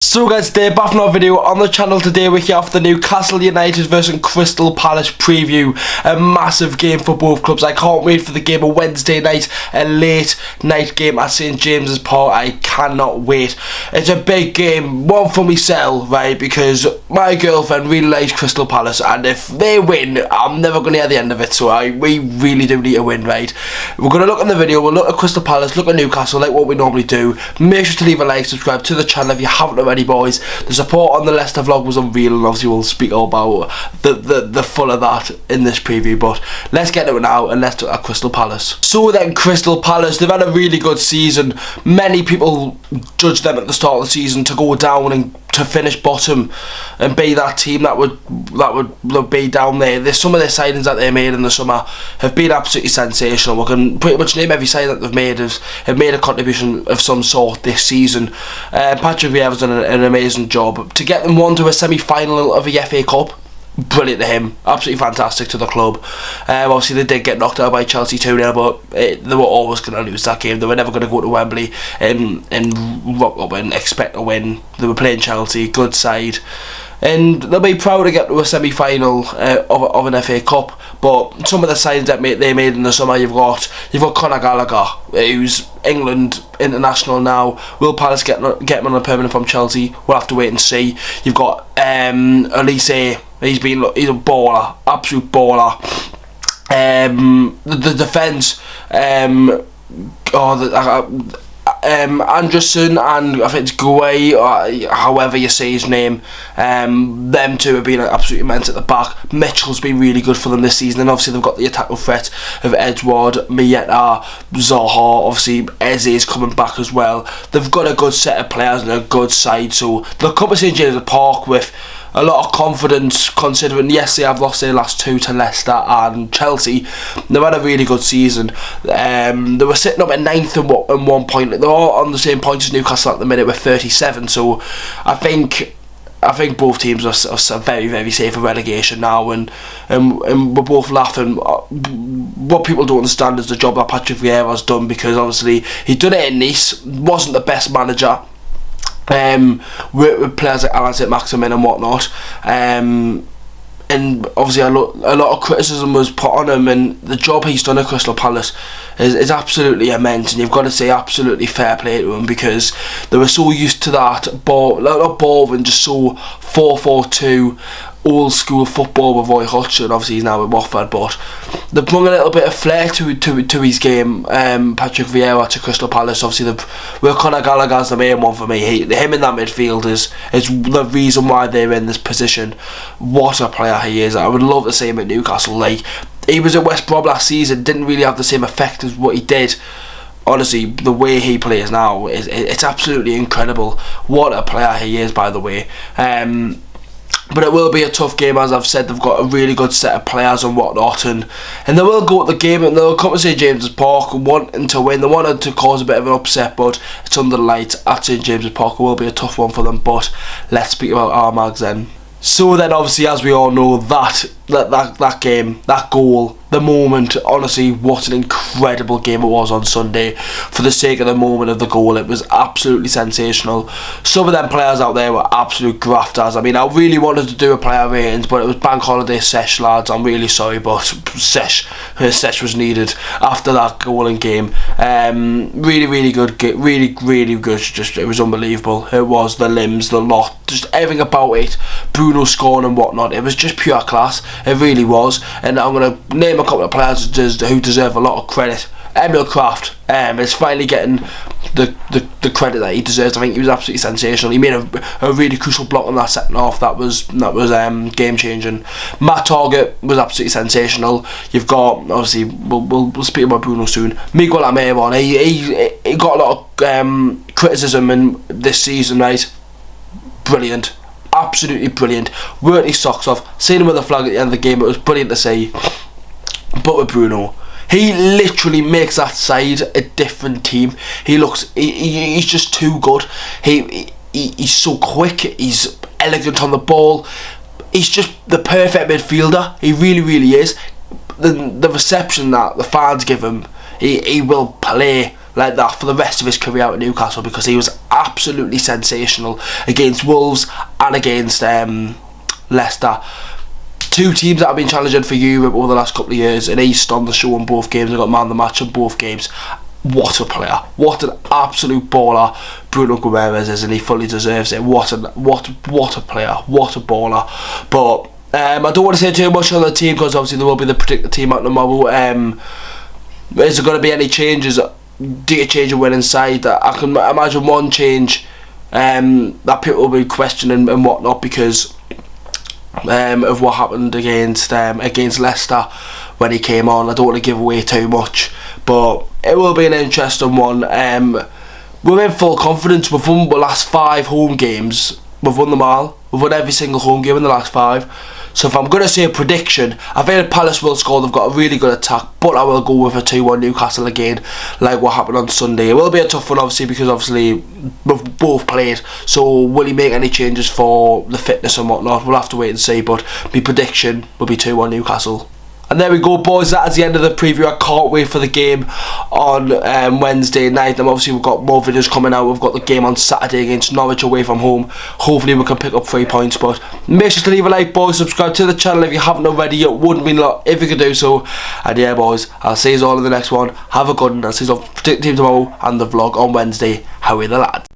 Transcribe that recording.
So guys, today back from our video on the channel. Today we're here after the Newcastle United versus Crystal Palace preview. A massive game for both clubs. I can't wait for the game on Wednesday night, a late night game at St James's Park. I cannot wait. It's a big game, one for myself, right, because my girlfriend really likes Crystal Palace, and if they win, I'm never going to hear the end of it, so we really do need to win, right. We're going to look in the video, we'll look at Crystal Palace, look at Newcastle, like what we normally do. Make sure to leave a like, subscribe to the channel if you haven't already, boys. The support on the Leicester vlog was unreal, and obviously we'll speak all about the full of that in this preview, but let's get to it now and let's look at Crystal Palace. So then, Crystal Palace, they've had a really good season. Many people judged them at the start of the season to go down and to finish bottom and be that team that would be down there. There's some of their signings that they made in the summer have been absolutely sensational. We can pretty much name every signing that they've made have made a contribution of some sort this season. Patrick Vieira's done an amazing job to get them to a semi-final of the FA Cup. Brilliant to him, absolutely fantastic to the club. Obviously they did get knocked out by Chelsea 2-0, but they were always going to lose that game. They were never going to go to Wembley and rock up and expect a win. They were playing Chelsea, good side, and they'll be proud to get to a semi-final of an FA Cup. But some of the signs that they made in the summer, you've got Conor Gallagher, who's England international now. Will Palace get him on a permanent from Chelsea? We'll have to wait and see. You've got Elise. He's a baller, absolute baller. The defence, Anderson and I think it's Gouet, however you say his name, them two have been absolutely immense at the back. Mitchell's been really good for them this season, and obviously they've got the attacking threat of Edouard, Waitttt, Zaha. Obviously Eze is coming back as well. They've got a good set of players and a good side, so they'll come to St James's Park with a lot of confidence, considering yes, they have lost their last two to Leicester and Chelsea. They've had a really good season. They were sitting up at 9th at one point. They're all on the same points as Newcastle at the minute with 37. So I think both teams are very, very safe for relegation now, and we're both laughing. What people don't understand is the job that Patrick Vieira's done, because obviously he done it in Nice, wasn't the best manager. With players like Alan St-Maximin and whatnot, and obviously a lot of criticism was put on him, and the job he's done at Crystal Palace is absolutely immense, and you've got to say absolutely fair play to him, because they were so used to that not boring, just so 4-4-2 old school football with Waitttt, and obviously he's now with Watford, but they've brought a little bit of flair to his game. Patrick Vieira to Crystal Palace. Obviously Conor Gallagher's the main one for me. Him in that midfield is the reason why they're in this position. What a player he is. I would love to see him at Newcastle. Like, he was at West Brom last season, didn't really have the same effect as what he did. Honestly, the way he plays now it's absolutely incredible. What a player he is, by the way. But it will be a tough game, as I've said. They've got a really good set of players and whatnot, and they will go at the game and they'll come to St James's Park wanting to win. They wanted to cause a bit of an upset, but it's under the lights at St James's Park. It will be a tough one for them, but let's speak about our mags then. So then, obviously, as we all know, that game, that goal, the moment, honestly, what an incredible game it was on Sunday. For the sake of the moment of the goal, it was absolutely sensational. Some of them players out there were absolute grafters. I mean, I really wanted to do a player ratings, but it was bank holiday sesh, lads. I'm really sorry, but sesh was needed after that goal and game. Really, really good, really, really good. Just, it was unbelievable. It was the limbs, the lot, just everything about it. Bruno scoring and whatnot. It was just pure class. It really was. And I'm going to name a couple of players who deserve a lot of credit. Emil Kraft is finally getting the credit that he deserves. I think he was absolutely sensational. He made a really crucial block on that second half. That was game changing. Matt Target was absolutely sensational. You've got, obviously, we'll speak about Bruno soon. Miguel Almiron, he got a lot of criticism in this season, right? Brilliant. Absolutely brilliant. Worked his socks off. Seen him with the flag at the end of the game. It was brilliant to see. But with Bruno, he literally makes that side a different team. He's just too good. He's so quick. He's elegant on the ball. He's just the perfect midfielder. He really, really is. The reception that the fans give him, he will play like that for the rest of his career out at Newcastle, because he was absolutely sensational against Wolves and against Leicester. Two teams that have been challenging for Europe over the last couple of years, and he's done the show in both games and got man of the match in both games. What a player, what an absolute baller Bruno Masteclass is, and he fully deserves it. What a player, what a baller. But I don't want to say too much on the team, because obviously there will be the predicted team out tomorrow. Is there going to be any changes? Do you change a winning side? I can imagine one change that people will be questioning and whatnot, because of what happened against Leicester when he came on. I don't want to give away too much, but it will be an interesting one. We're in full confidence. We've won the last 5 home games. We've won them all. We've won every single home game in the last 5. So if I'm going to say a prediction, I think Palace will score. They've got a really good attack, but I will go with a 2-1 Newcastle again, like what happened on Sunday. It will be a tough one, obviously, because obviously we've both played. So will he make any changes for the fitness and whatnot? We'll have to wait and see, but my prediction will be 2-1 Newcastle. And there we go, boys, that is the end of the preview. I can't wait for the game on Wednesday night. And obviously we've got more videos coming out. We've got the game on Saturday against Norwich away from home. Hopefully we can pick up 3 points. But make sure to leave a like, boys. Subscribe to the channel if you haven't already. It wouldn't mean a lot if you could do so. And yeah, boys, I'll see you all in the next one. Have a good one. I'll see you all predict team tomorrow and the vlog on Wednesday. How are the lads?